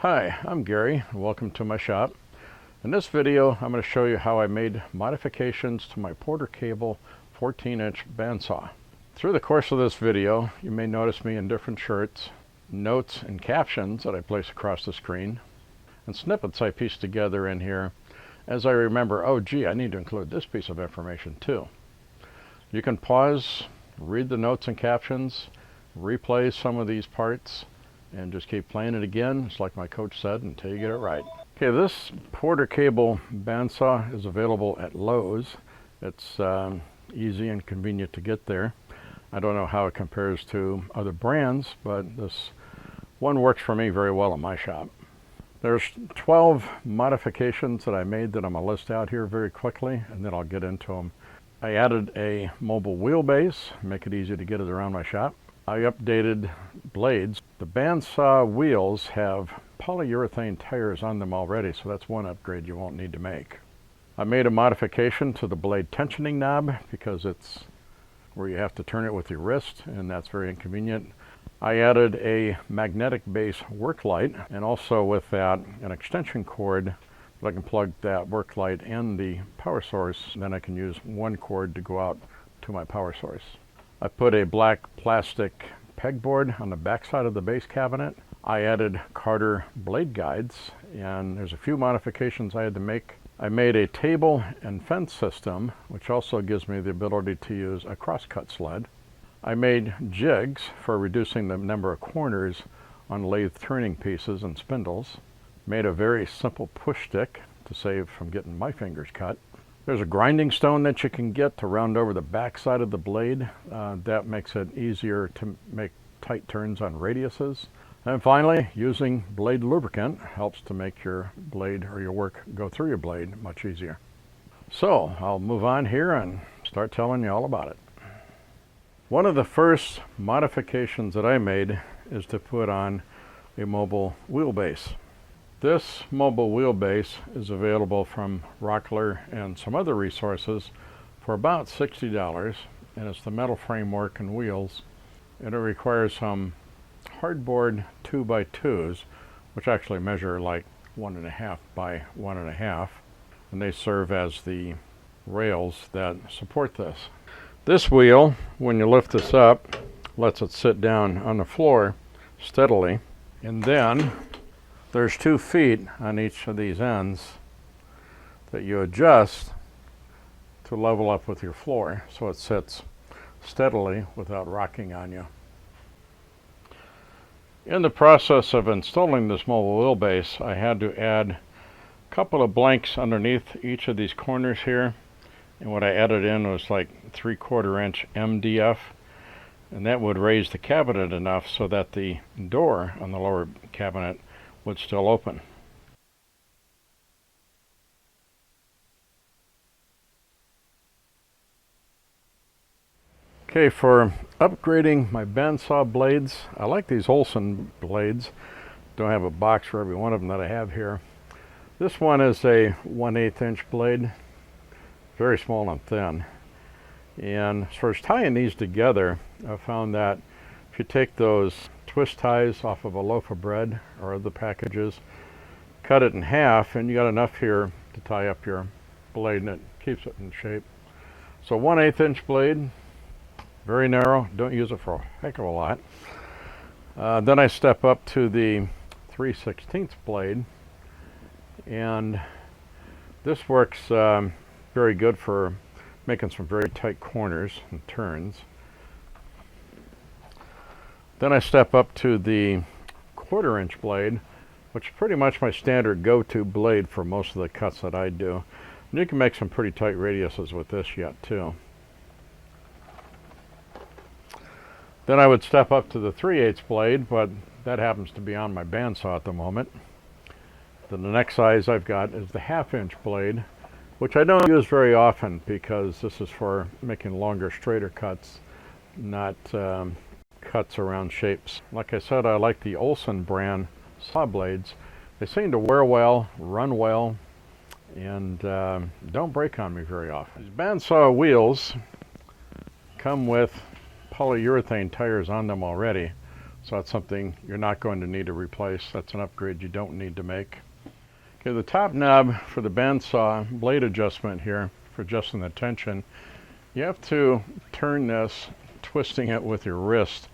Hi, I'm Gary. Welcome to my shop. In this video, I'm going to show you how I made modifications to my Porter Cable 14-inch bandsaw. Through the course of this video, you may notice me in different shirts, notes and captions that I place across the screen, and snippets I piece together in here as I remember, oh gee, I need to include this piece of information too. You can pause, read the notes and captions, replay some of these parts, and just keep playing it again, just like my coach said, until you get it right. Okay, this Porter Cable bandsaw is available at Lowe's. It's easy and convenient to get there. I don't know how it compares to other brands, but this one works for me very well in my shop. There's 12 modifications that I made that I'm going to list out here very quickly, and then I'll get into them. I added a mobile wheelbase, make it easy to get it around my shop. I updated blades. The bandsaw wheels have polyurethane tires on them already, so that's one upgrade you won't need to make. I made a modification to the blade tensioning knob because it's where you have to turn it with your wrist, and that's very inconvenient. I added a magnetic base Worklight, and also with that an extension cord that I can plug that Worklight and the power source, and then I can use one cord to go out to my power source. I put a black plastic pegboard on the back side of the base cabinet. I added Carter blade guides, and there's a few modifications I had to make. I made a table and fence system, which also gives me the ability to use a crosscut sled. I made jigs for reducing the number of corners on lathe turning pieces and spindles. Made a very simple push stick to save from getting my fingers cut. There's a grinding stone that you can get to round over the back side of the blade. That makes it easier to make tight turns on radiuses. And finally, using blade lubricant helps to make your blade or your work go through your blade much easier. So I'll move on here and start telling you all about it. One of the first modifications that I made is to put on a mobile wheelbase. This mobile wheelbase is available from Rockler and some other resources for about $60, and it's the metal framework and wheels, and it requires some hardboard 2x2s, which actually measure like 1.5 by 1.5, and they serve as the rails that support this. This wheel, when you lift this up, lets it sit down on the floor steadily, and then there's 2 feet on each of these ends that you adjust to level up with your floor so it sits steadily without rocking on you. In the process of installing this mobile wheelbase, I had to add a couple of blanks underneath each of these corners here, and what I added in was like 3/4 inch MDF, and that would raise the cabinet enough so that the door on the lower cabinet would still open. Okay, for upgrading my bandsaw blades, I like these Olson blades. Don't have a box for every one of them that I have here. This one is a 1/8 inch blade, very small and thin. And as far as tying these together, I found that if you take those twist ties off of a loaf of bread or other packages, cut it in half, and you got enough here to tie up your blade, and it keeps it in shape. So 1/8 inch blade, very narrow, don't use it for a heck of a lot. Then I step up to the 3/16 blade, and this works very good for making some very tight corners and turns. Then I step up to the 1/4 inch blade, which is pretty much my standard go-to blade for most of the cuts that I do. And you can make some pretty tight radiuses with this yet too. Then I would step up to the 3/8 blade, but that happens to be on my bandsaw at the moment. Then the next size I've got is the 1/2 inch blade, which I don't use very often because this is for making longer, straighter cuts, not cuts around shapes. Like I said, I like the Olson brand saw blades. They seem to wear well, run well, and don't break on me very often. These bandsaw wheels come with polyurethane tires on them already, So that's something you're not going to need to replace. That's an upgrade you don't need to make. Okay, the top knob for the bandsaw blade adjustment here, for adjusting the tension, you have to turn this, twisting it with your wrist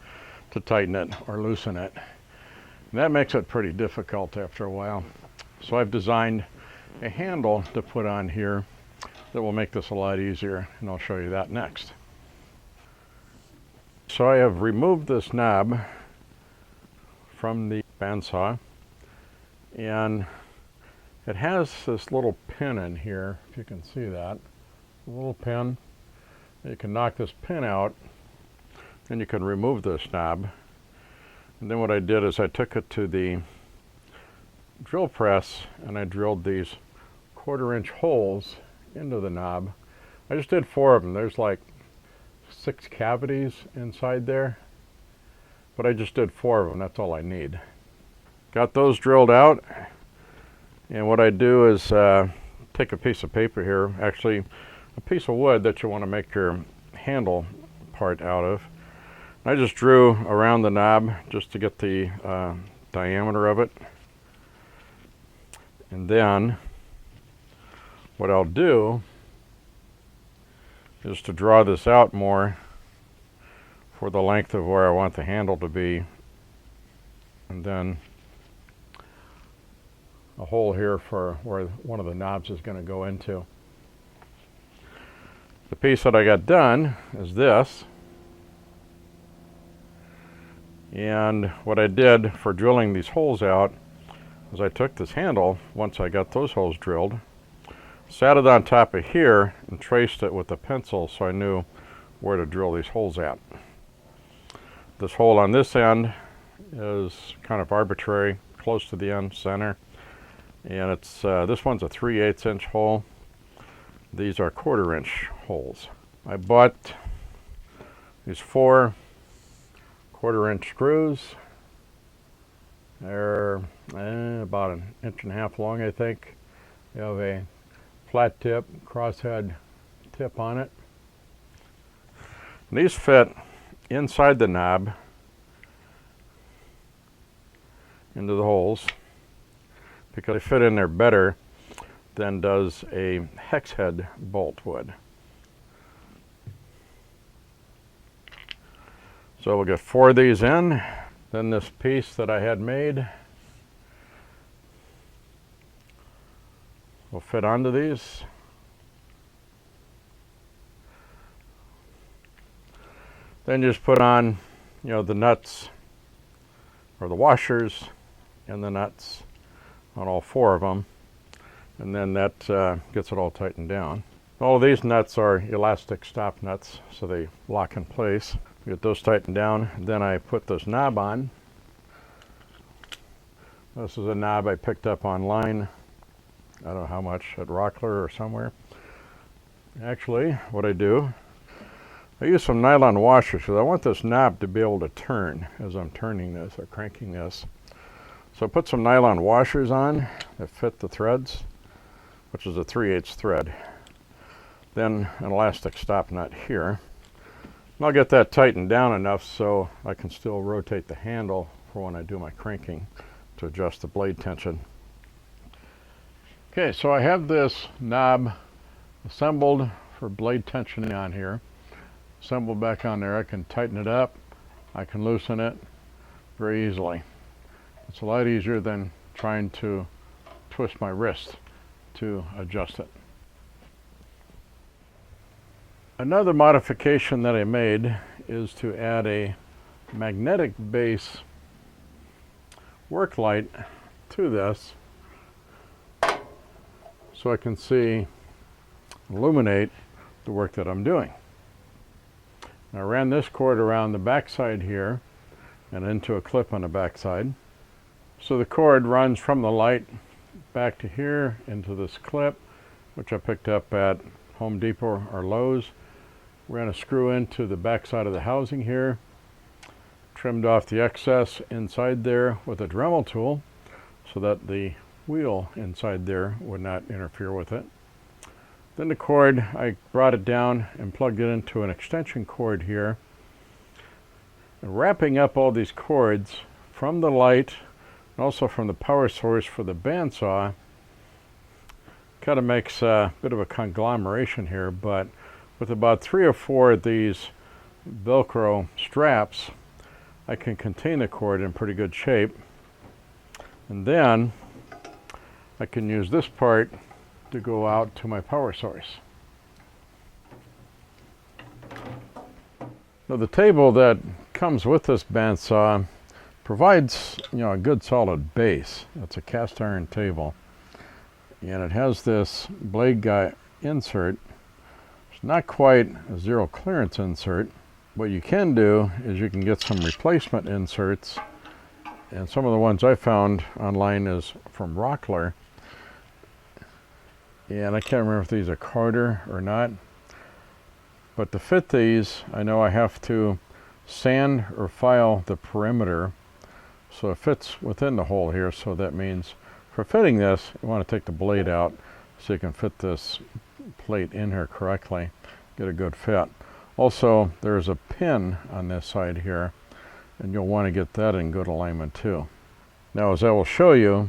to tighten it or loosen it. And that makes it pretty difficult after a while. So I've designed a handle to put on here that will make this a lot easier, and I'll show you that next. So I have removed this knob from the bandsaw, and it has this little pin in here, if you can see that. A little pin. You can knock this pin out, and you can remove this knob. And then what I did is I took it to the drill press, and I drilled these 1/4-inch holes into the knob. I just did 4 of them. There's like 6 cavities inside there, but I just did 4 of them. That's all I need. Got those drilled out, and what I do is take a piece of paper here, actually a piece of wood that you want to make your handle part out of. I just drew around the knob just to get the diameter of it. And then what I'll do is to draw this out more for the length of where I want the handle to be. And then a hole here for where one of the knobs is going to go into. The piece that I got done is this. And what I did for drilling these holes out is I took this handle, once I got those holes drilled, sat it on top of here and traced it with a pencil so I knew where to drill these holes at. This hole on this end is kind of arbitrary, close to the end center, and it's this one's a 3/8 inch hole. These are 1/4-inch holes. I bought these 4 1/4-inch screws. They're about 1.5 inches long, I think. They have a flat tip, crosshead tip on it. And these fit inside the knob into the holes because they fit in there better than does a hex head bolt would. So we'll get 4 of these in. Then this piece that I had made will fit onto these. Then just put on, the nuts or the washers and the nuts on all 4 of them. And then that gets it all tightened down. All of these nuts are elastic stop nuts, so they lock in place. Get those tightened down. Then I put this knob on. This is a knob I picked up online. I don't know how much, at Rockler or somewhere. Actually, what I do, I use some nylon washers because I want this knob to be able to turn as I'm turning this or cranking this. So I put some nylon washers on that fit the threads, which is a 3/8 thread. Then an elastic stop nut here. And I'll get that tightened down enough so I can still rotate the handle for when I do my cranking to adjust the blade tension. Okay, so I have this knob assembled for blade tensioning on here. Assembled back on there. I can tighten it up. I can loosen it very easily. It's a lot easier than trying to twist my wrist to adjust it. Another modification that I made is to add a magnetic base Worklight to this so I can see, illuminate the work that I'm doing. I ran this cord around the backside here and into a clip on the backside. So the cord runs from the light back to here into this clip, which I picked up at Home Depot or Lowe's. Ran a screw into the backside of the housing here, trimmed off the excess inside there with a Dremel tool so that the wheel inside there would not interfere with it. Then the cord, I brought it down and plugged it into an extension cord here. Wrapping up all these cords from the light and also from the power source for the bandsaw kind of makes a bit of a conglomeration here, but with about 3 or 4 of these Velcro straps, I can contain the cord in pretty good shape. And then I can use this part to go out to my power source. Now the table that comes with this bandsaw provides, a good solid base. It's a cast iron table, and it has this blade guide insert. It's not quite a zero clearance insert. What you can do is you can get some replacement inserts, and some of the ones I found online is from Rockler, and I can't remember if these are Carter or not, but to fit these I know I have to sand or file the perimeter so it fits within the hole here. So that means for fitting this, you want to take the blade out so you can fit this plate in here correctly, get a good fit. Also, there's a pin on this side here, and you'll want to get that in good alignment too. Now, as I will show you,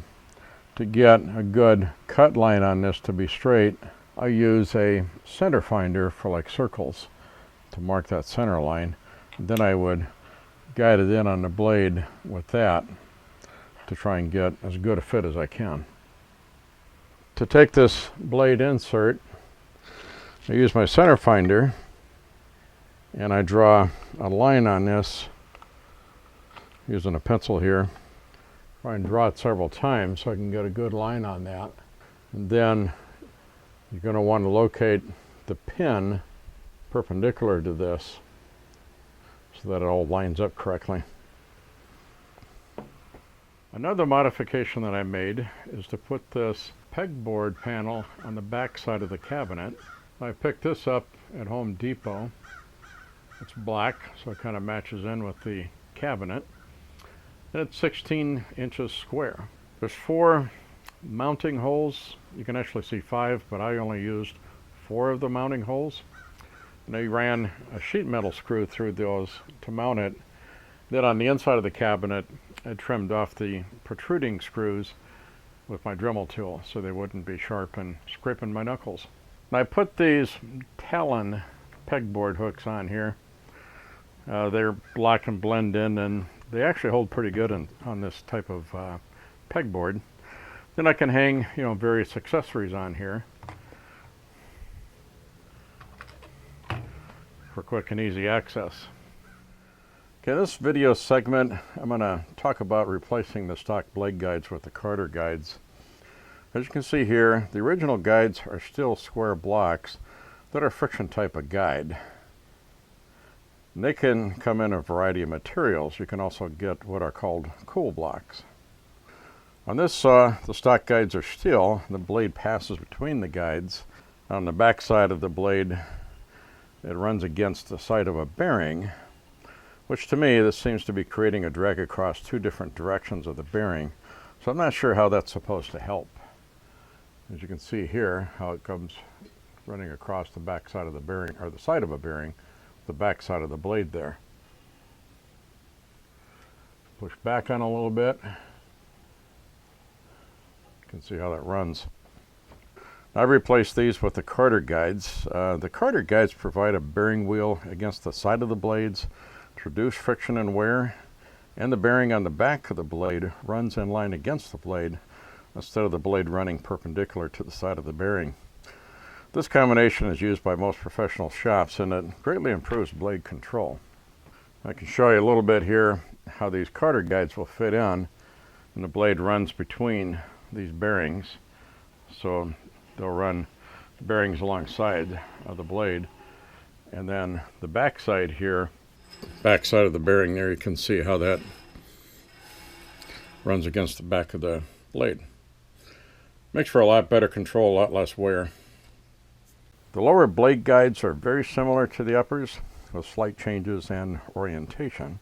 to get a good cut line on this to be straight, I use a center finder for like circles to mark that center line. And then I would guide it in on the blade with that to try and get as good a fit as I can. To take this blade insert, I use my center finder and I draw a line on this using a pencil here. Try and draw it several times so I can get a good line on that. And then you're going to want to locate the pin perpendicular to this so that it all lines up correctly. Another modification that I made is to put this pegboard panel on the back side of the cabinet. I picked this up at Home Depot. It's black, so it kind of matches in with the cabinet. And it's 16 inches square. There's 4 mounting holes. You can actually see 5, but I only used 4 of the mounting holes. And I ran a sheet metal screw through those to mount it. Then on the inside of the cabinet, I trimmed off the protruding screws with my Dremel tool so they wouldn't be sharp and scraping my knuckles. And I put these Talon pegboard hooks on here. They're black and blend in, and they actually hold pretty good on this type of pegboard. Then I can hang, various accessories on here for quick and easy access. Okay, this video segment, I'm going to talk about replacing the stock blade guides with the Carter guides. As you can see here, the original guides are still square blocks that are friction type of guide. And they can come in a variety of materials. You can also get what are called cool blocks. On this saw, the stock guides are steel. The blade passes between the guides. On the back side of the blade, it runs against the side of a bearing, which to me, this seems to be creating a drag across 2 different directions of the bearing. So I'm not sure how that's supposed to help. As you can see here, how it comes running across the back side of the bearing, or the side of a bearing, the back side of the blade there. Push back on a little bit. You can see how that runs. I replaced these with the Carter guides. The Carter guides provide a bearing wheel against the side of the blades to reduce friction and wear, and the bearing on the back of the blade runs in line against the blade instead of the blade running perpendicular to the side of the bearing. This combination is used by most professional shops, and it greatly improves blade control. I can show you a little bit here how these Carter guides will fit in, and the blade runs between these bearings. So they'll run bearings alongside of the blade, and then the back side here, back side of the bearing there, you can see how that runs against the back of the blade. Makes for a lot better control, a lot less wear. The lower blade guides are very similar to the uppers with slight changes in orientation.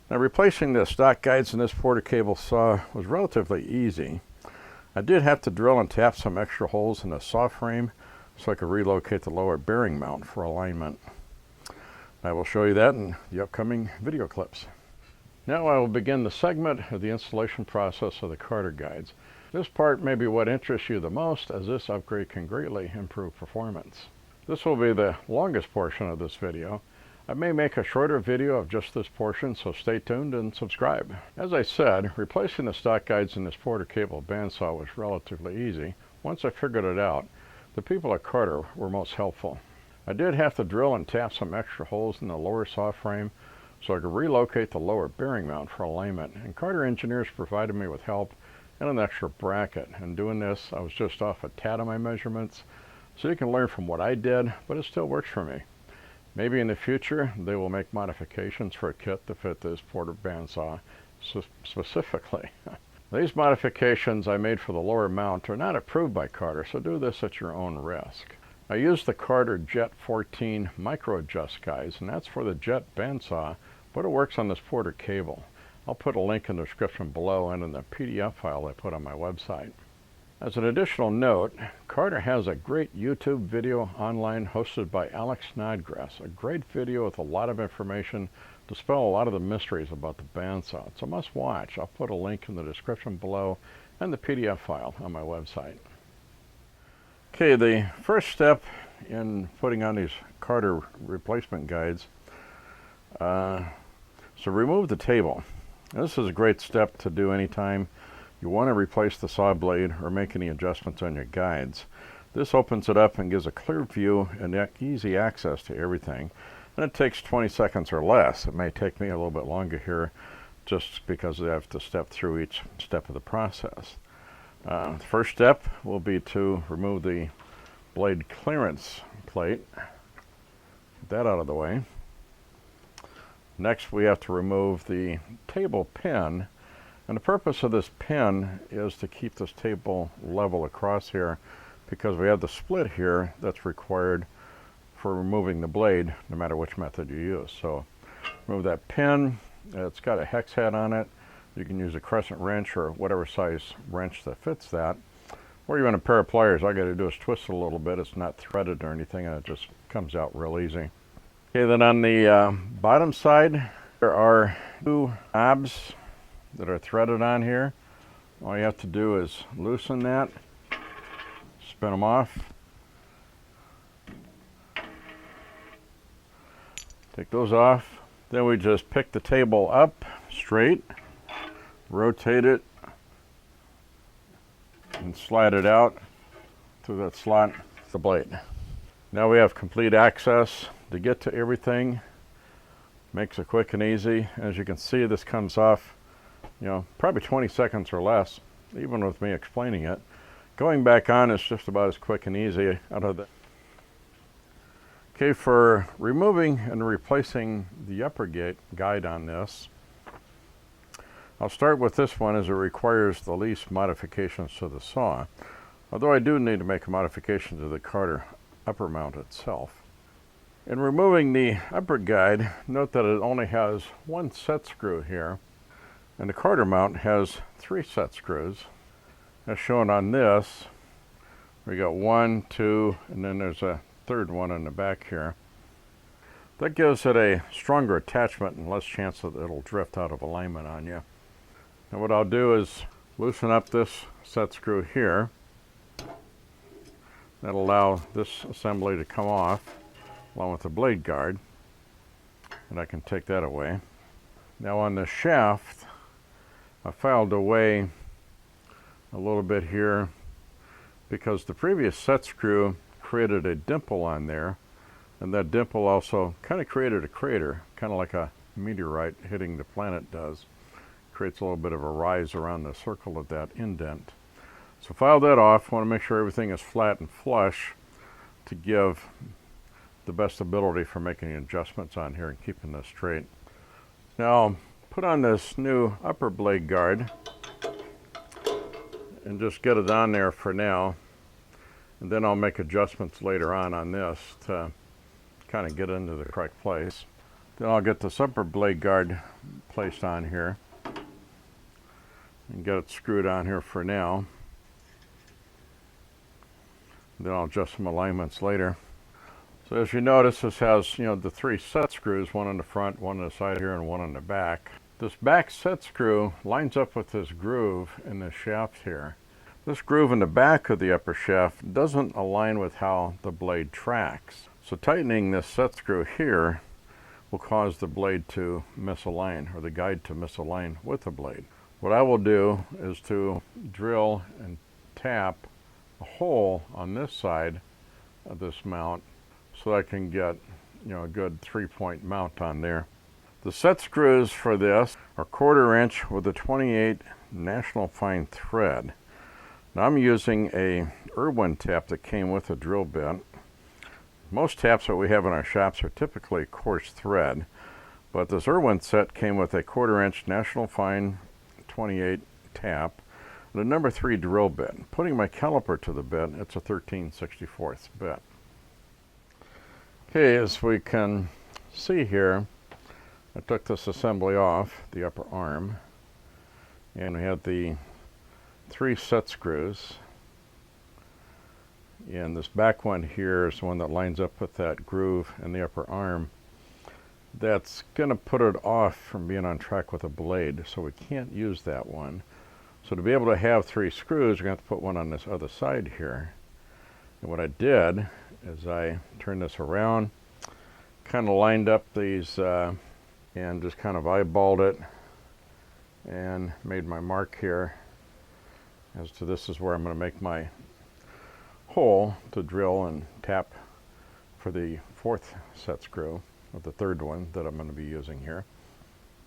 Now, replacing the stock guides in this Porter cable saw was relatively easy. I did have to drill and tap some extra holes in the saw frame so I could relocate the lower bearing mount for alignment. I will show you that in the upcoming video clips. Now I will begin the segment of the installation process of the Carter guides. This part may be what interests you the most, as this upgrade can greatly improve performance. This will be the longest portion of this video. I may make a shorter video of just this portion, so stay tuned and subscribe. As I said, replacing the stock guides in this Porter cable bandsaw was relatively easy. Once I figured it out, the people at Carter were most helpful. I did have to drill and tap some extra holes in the lower saw frame so I could relocate the lower bearing mount for alignment, and Carter engineers provided me with help and an extra bracket. In doing this, I was just off a tad of my measurements, so you can learn from what I did, but it still works for me. Maybe in the future, they will make modifications for a kit to fit this Porter bandsaw specifically. These modifications I made for the lower mount are not approved by Carter, so do this at your own risk. I used the Carter Jet 14 micro adjust guides, and that's for the Jet bandsaw, but it works on this Porter cable. I'll put a link in the description below and in the PDF file I put on my website. As an additional note, Carter has a great YouTube video online hosted by Alex Snodgrass, a great video with a lot of information to dispel a lot of the mysteries about the bandsaw. It's a must watch. I'll put a link in the description below and the PDF file on my website. Okay, the first step in putting on these Carter replacement guides, so remove the table. This is a great step to do anytime you want to replace the saw blade or make any adjustments on your guides. This opens it up and gives a clear view and easy access to everything. And it takes 20 seconds or less. It may take me a little bit longer here just because I have to step through each step of the process. The first step will be to remove the blade clearance plate. Get that out of the way. Next, we have to remove the table pin. And the purpose of this pin is to keep this table level across here, because we have the split here that's required for removing the blade no matter which method you use. So remove that pin. It's got a hex head on it. You can use a crescent wrench or whatever size wrench that fits that, or even a pair of pliers. All I got to do is twist it a little bit. It's not threaded or anything, and it just comes out real easy. Okay, then on the bottom side, there are two knobs that are threaded on here. All you have to do is loosen that, spin them off, take those off. Then we just pick the table up straight, rotate it, and slide it out through that slot, the blade. Now we have complete access to get to everything. Makes it quick and easy. As you can see, this comes off, probably 20 seconds or less, even with me explaining it. Going back on is just about as quick and easy out of the... Okay, for removing and replacing the upper guide on this, I'll start with this one as it requires the least modifications to the saw, although I do need to make a modification to the Carter upper mount itself. In removing the upper guide, note that it only has one set screw here, and the Carter mount has 3 set screws. As shown on this, we got 1, 2, and then there's a third one in the back here. That gives it a stronger attachment and less chance that it'll drift out of alignment on you. And what I'll do is loosen up this set screw here. That'll allow this assembly to come off along with the blade guard, and I can take that away. Now on the shaft, I filed away a little bit here because the previous set screw created a dimple on there, and that dimple also kind of created a crater, kind of like a meteorite hitting the planet does. Creates a little bit of a rise around the circle of that indent. So file that off. Want to make sure everything is flat and flush to give the best ability for making adjustments on here and keeping this straight. Now put on this new upper blade guard and just get it on there for now, and then I'll make adjustments later on this to kind of get into the correct place. Then I'll get this upper blade guard placed on here and get it screwed on here for now. Then I'll adjust some alignments later. So So as you notice, this has, the 3 set screws, one on the front, one on the side here, and one on the back. This back set screw lines up with this groove in the shaft here. This groove in the back of the upper shaft doesn't align with how the blade tracks. So tightening this set screw here will cause the blade to misalign, or the guide to misalign with the blade. What I will do is to drill and tap a hole on this side of this mount so I can get, a good 3-point mount on there. The set screws for this are 1/4 inch with a 28 National Fine thread. Now I'm using a Irwin tap that came with a drill bit. Most taps that we have in our shops are typically coarse thread, but this Irwin set came with a 1/4 inch National Fine 28 tap and a number 3 drill bit. Putting my caliper to the bit, it's a 13/64 bit. Okay, as we can see here, I took this assembly off, the upper arm, and we have the 3 set screws. And this back one here is the one that lines up with that groove in the upper arm. That's going to put it off from being on track with a blade, so we can't use that one. So to be able to have 3 screws, we're going to have to put one on this other side here. And what I did is I turned this around, kind of lined up these and just kind of eyeballed it and made my mark here as to this is where I'm going to make my hole to drill and tap for the 4th set screw, or the 3rd one that I'm going to be using here.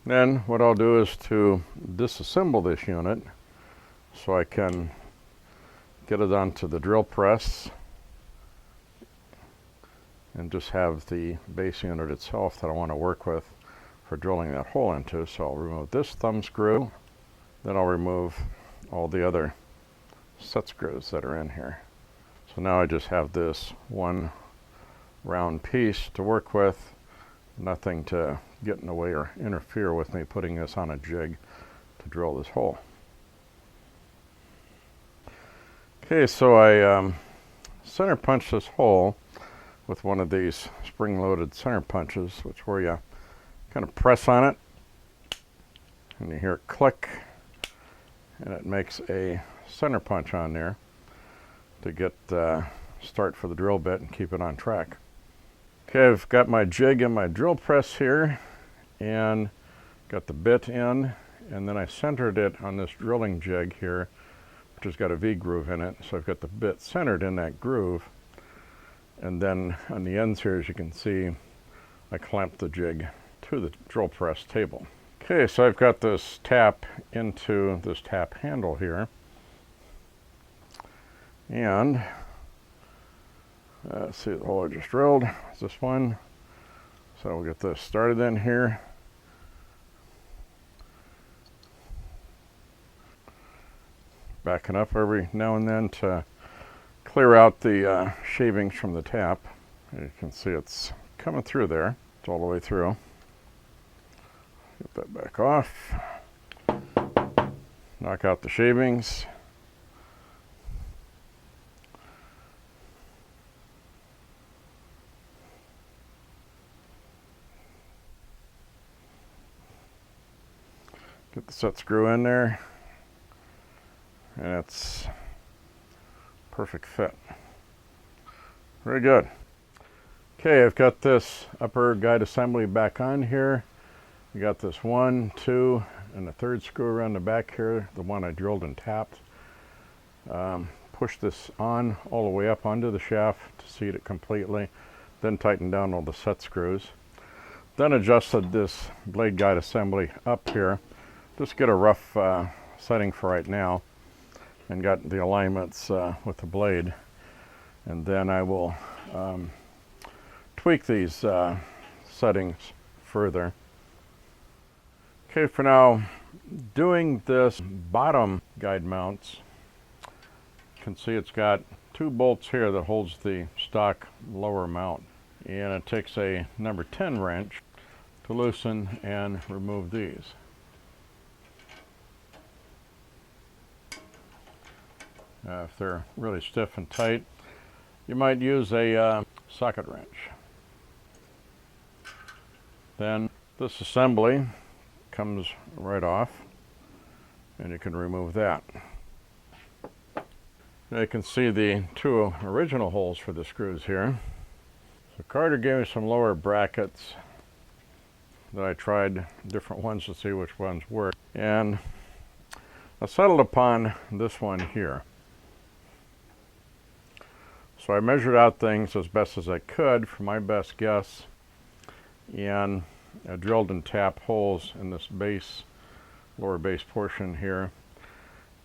Then what I'll do is to disassemble this unit so I can get it onto the drill press and just have the base unit itself that I want to work with for drilling that hole into. So I'll remove this thumb screw, then I'll remove all the other set screws that are in here. So now I just have this one round piece to work with, nothing to get in the way or interfere with me putting this on a jig to drill this hole. Okay, so I center punch this hole with one of these spring-loaded center punches, which where you kind of press on it and you hear it click, and it makes a center punch on there to get start for the drill bit and keep it on track. Okay, I've got my jig and my drill press here and got the bit in, and then I centered it on this drilling jig here, which has got a V groove in it. So I've got the bit centered in that groove, and then on the ends here, as you can see, I clamped the jig to the drill press table. Okay, so I've got this tap into this tap handle here, and let's see, the hole I just drilled is this one. So we'll get this started in here. Backing up every now and then to clear out the shavings from the tap. You can see it's coming through there. It's all the way through. Get that back off. Knock out the shavings. Get the set screw in there, and it's perfect fit. Very good. Okay, I've got this upper guide assembly back on here. We got this 1, 2, and the 3rd screw around the back here, the one I drilled and tapped. Push this on all the way up onto the shaft to seat it completely, then tighten down all the set screws. Then adjusted this blade guide assembly up here. Just get a rough setting for right now, and got the alignments with the blade. And then I will tweak these settings further. Okay, for now, doing this bottom guide mounts, you can see it's got 2 bolts here that holds the stock lower mount. And it takes a number 10 wrench to loosen and remove these. If they're really stiff and tight, you might use a socket wrench. Then this assembly comes right off, and you can remove that. Now you can see the two original holes for the screws here. So Carter gave me some lower brackets that I tried different ones to see which ones work, and I settled upon this one here. So I measured out things as best as I could for my best guess, and I drilled and tapped holes in this base, lower base portion here,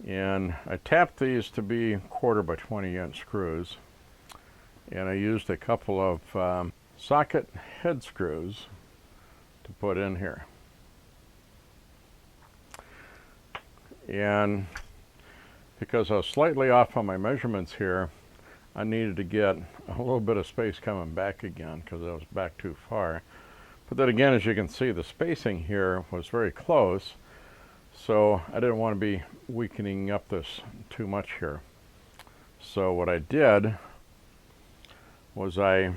and I tapped these to be 1/4 by 20-inch screws, and I used a couple of socket head screws to put in here. And because I was slightly off on my measurements here, I needed to get a little bit of space coming back again because I was back too far. But then again, as you can see, the spacing here was very close, so I didn't want to be weakening up this too much here. So what I did was I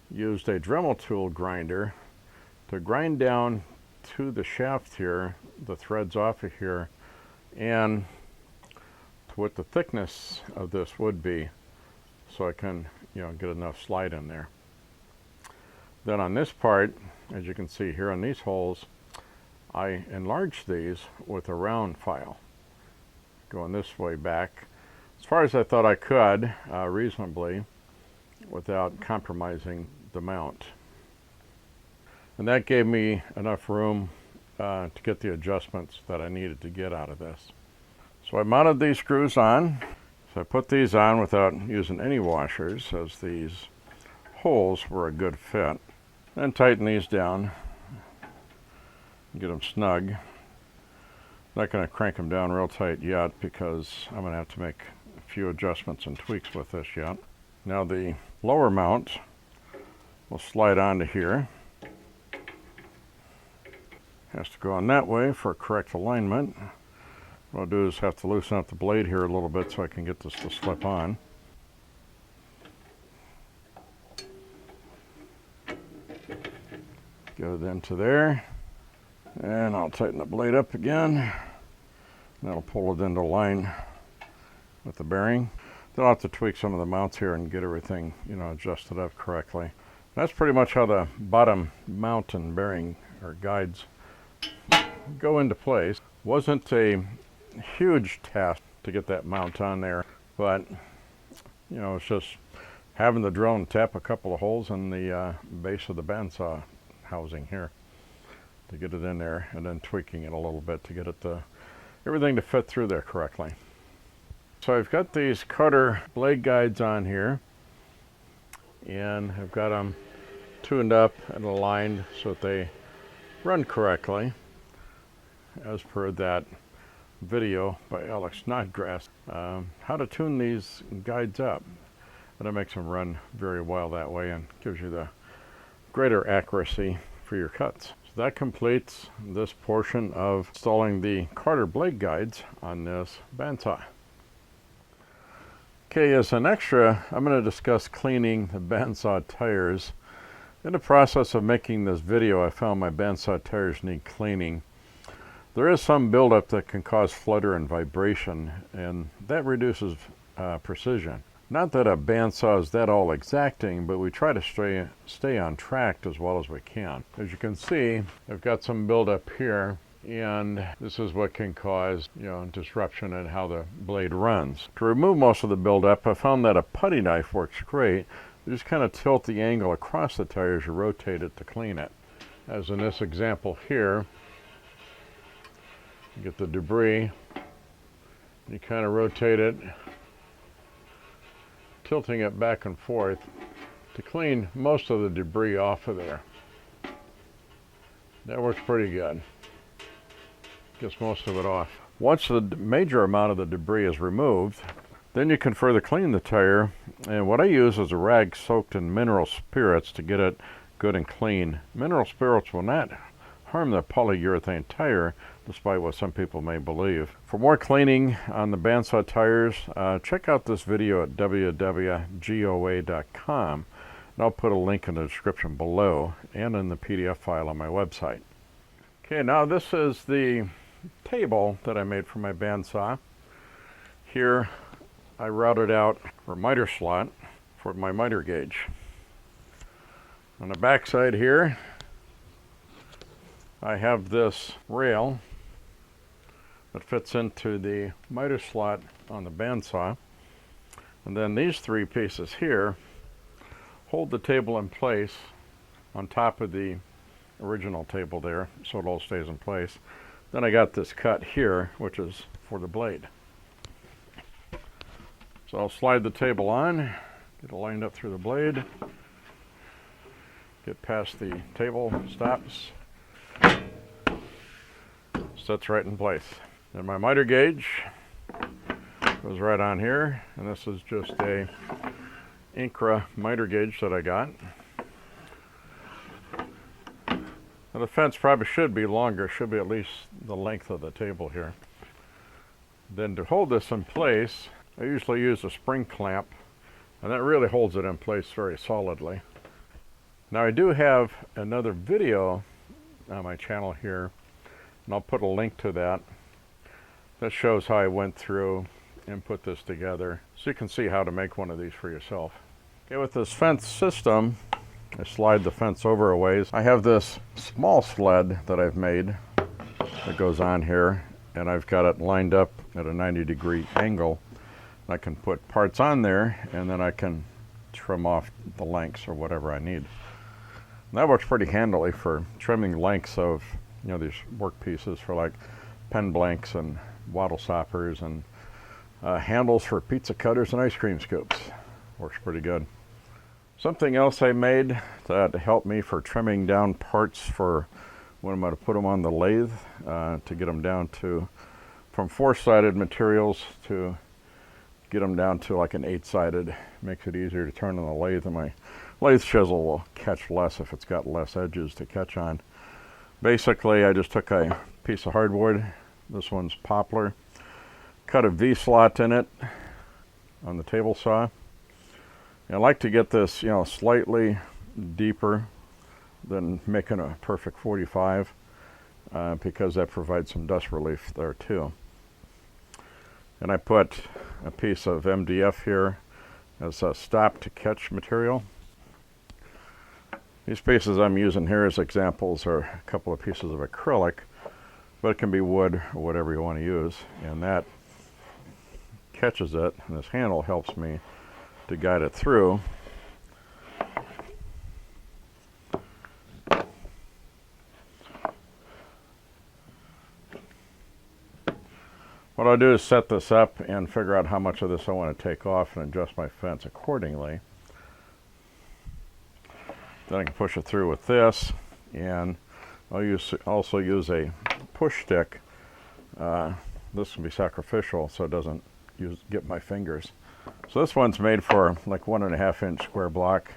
used a Dremel tool grinder to grind down to the shaft here, the threads off of here, and to what the thickness of this would be, so I can, get enough slide in there. Then on this part, as you can see here on these holes, I enlarged these with a round file, going this way back, as far as I thought I could, reasonably, without compromising the mount. And that gave me enough room to get the adjustments that I needed to get out of this. So I mounted these screws on. So I put these on without using any washers, as these holes were a good fit. Then tighten these down, get them snug. Not going to crank them down real tight yet because I'm going to have to make a few adjustments and tweaks with this yet. Now the lower mount will slide onto here. Has to go on that way for correct alignment. What I'll do is have to loosen up the blade here a little bit so I can get this to slip on. Get it into there, and I'll tighten the blade up again. That'll pull it into line with the bearing. Then I'll have to tweak some of the mounts here and get everything, adjusted up correctly. That's pretty much how the bottom mount and bearing or guides go into place. Wasn't a huge task to get that mount on there, but it's just having the drill and tap a couple of holes in the base of the bandsaw housing here to get it in there, and then tweaking it a little bit to get it everything to fit through there correctly. So I've got these Carter blade guides on here, and I've got them tuned up and aligned so that they run correctly as per that video by Alex Snodgrass, how to tune these guides up. And it makes them run very well that way and gives you the greater accuracy for your cuts. So that completes this portion of installing the Carter blade guides on this bandsaw. Okay, as an extra, I'm going to discuss cleaning the bandsaw tires. In the process of making this video, I found my bandsaw tires need cleaning. There is some buildup that can cause flutter and vibration, and that reduces precision. Not that a bandsaw is that all exacting, but we try to stay on track as well as we can. As you can see, I've got some buildup here, and this is what can cause, disruption in how the blade runs. To remove most of the buildup, I found that a putty knife works great. You just kind of tilt the angle across the tire as you rotate it to clean it. As in this example here, you get the debris, you kind of rotate it, tilting it back and forth to clean most of the debris off of there. That works pretty good. Gets most of it off. Once the major amount of the debris is removed, then you can further clean the tire, and what I use is a rag soaked in mineral spirits to get it good and clean. Mineral spirits will not harm the polyurethane tire, despite what some people may believe. For more cleaning on the bandsaw tires, check out this video at www.goa.com. And I'll put a link in the description below and in the PDF file on my website. Okay, now this is the table that I made for my bandsaw. Here I routed out for miter slot for my miter gauge. On the back side here, I have this rail that fits into the miter slot on the bandsaw. And then these three pieces here hold the table in place on top of the original table there, so it all stays in place. Then I got this cut here, which is for the blade. So I'll slide the table on, get it lined up through the blade, get past the table stops, sets right in place. And my miter gauge goes right on here, and this is just a Incra miter gauge that I got. Now the fence probably should be longer, should be at least the length of the table here. Then to hold this in place, I usually use a spring clamp, and that really holds it in place very solidly. Now I do have another video on my channel here, and I'll put a link to that. That shows how I went through and put this together, so you can see how to make one of these for yourself. Okay, with this fence system, I slide the fence over a ways. I have this small sled that I've made that goes on here, and I've got it lined up at a 90-degree angle. I can put parts on there, and then I can trim off the lengths or whatever I need. And that works pretty handily for trimming lengths of, you know, these work pieces for like pen blanks and wattle stoppers and handles for pizza cutters and ice cream scoops. Works pretty good. Something else I made that helped me for trimming down parts for when I'm going to put them on the lathe, to get them down to, from 4-sided materials to get them down to like an 8-sided. Makes it easier to turn on the lathe, and my lathe chisel will catch less if it's got less edges to catch on. Basically, I just took a piece of hardwood, this one's poplar, cut a V-slot in it on the table saw. And I like to get this, you know, slightly deeper than making a perfect 45, because that provides some dust relief there too. And I put a piece of MDF here as a stop to catch material. These pieces I'm using here as examples are a couple of pieces of acrylic, but it can be wood or whatever you want to use, and that catches it, and this handle helps me to guide it through. What I'll do is set this up and figure out how much of this I want to take off and adjust my fence accordingly. Then I can push it through with this, and I'll also use a push stick. This can be sacrificial so it doesn't get my fingers. So this one's made for like 1.5-inch square block.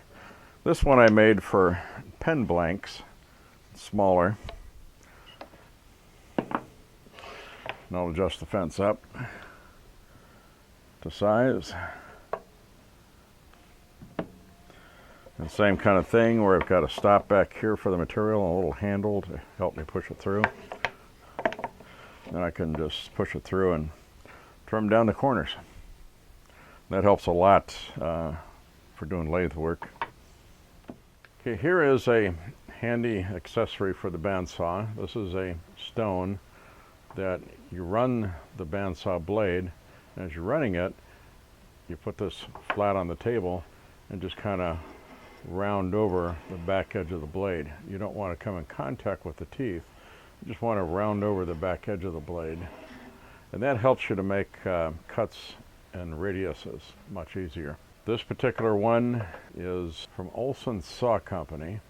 This one I made for pen blanks, smaller. And I'll adjust the fence up to size. And same kind of thing where I've got a stop back here for the material and a little handle to help me push it through. Then I can just push it through and trim down the corners. That helps a lot for doing lathe work. Okay, here is a handy accessory for the bandsaw. This is a stone that you run the bandsaw blade, and as you're running it, you put this flat on the table and just kind of round over the back edge of the blade. You don't want to come in contact with the teeth. You just want to round over the back edge of the blade. And that helps you to make cuts and radiuses much easier. This particular one is from Olson Saw Company.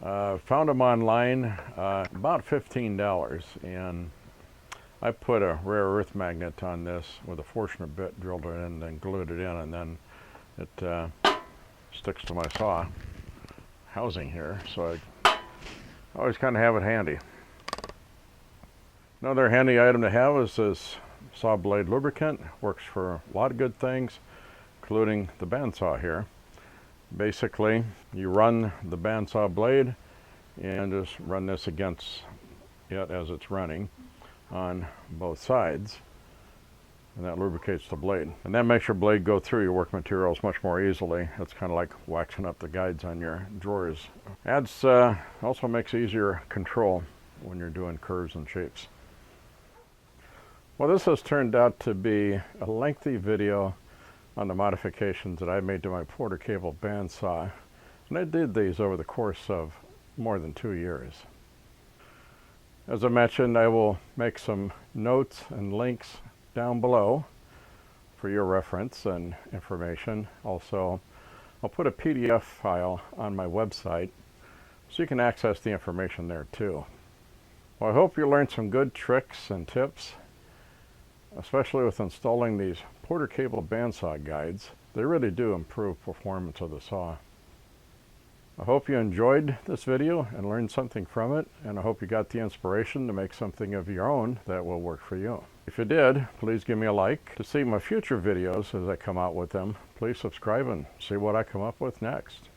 Found them online, about $15, and I put a rare earth magnet on this with a Forstner bit, drilled it in, and then glued it in, and then it sticks to my saw housing here, so I always kind of have it handy. Another handy item to have is this saw blade lubricant. Works for a lot of good things. including the bandsaw here. Basically, you run the bandsaw blade and just run this against it as it's running on both sides, and that lubricates the blade. And that makes your blade go through your work materials much more easily. It's kind of like waxing up the guides on your drawers. Also makes easier control when you're doing curves and shapes. Well, this has turned out to be a lengthy video on the modifications that I made to my Porter cable bandsaw, and I did these over the course of more than 2 years. As I mentioned, I will make some notes and links down below for your reference and information. Also, I'll put a PDF file on my website so you can access the information there too. Well, I hope you learned some good tricks and tips, especially with installing these Porter cable bandsaw guides. They really do improve performance of the saw. I hope you enjoyed this video and learned something from it, and I hope you got the inspiration to make something of your own that will work for you. If you did, please give me a like. To see my future videos as I come out with them, please subscribe and see what I come up with next.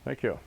Thank you.